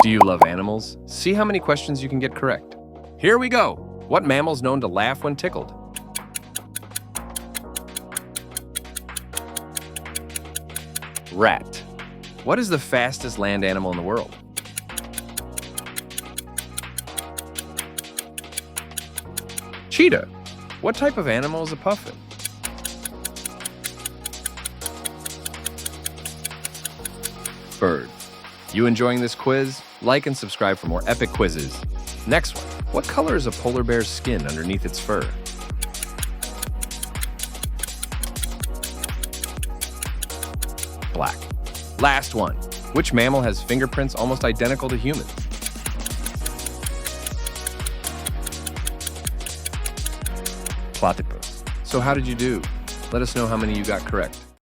Do you love animals? See how many questions you can get correct. Here we go. What mammal is known to laugh when tickled? Rat. What is the fastest land animal in the world? Cheetah. What type of animal is a puffin? Bird. You enjoying this quiz? Like and subscribe for more epic quizzes. Next one. What color is a polar bear's skin underneath its fur? Black. Last one. Which mammal has fingerprints almost identical to humans? Platypus. So how did you do? Let us know how many you got correct.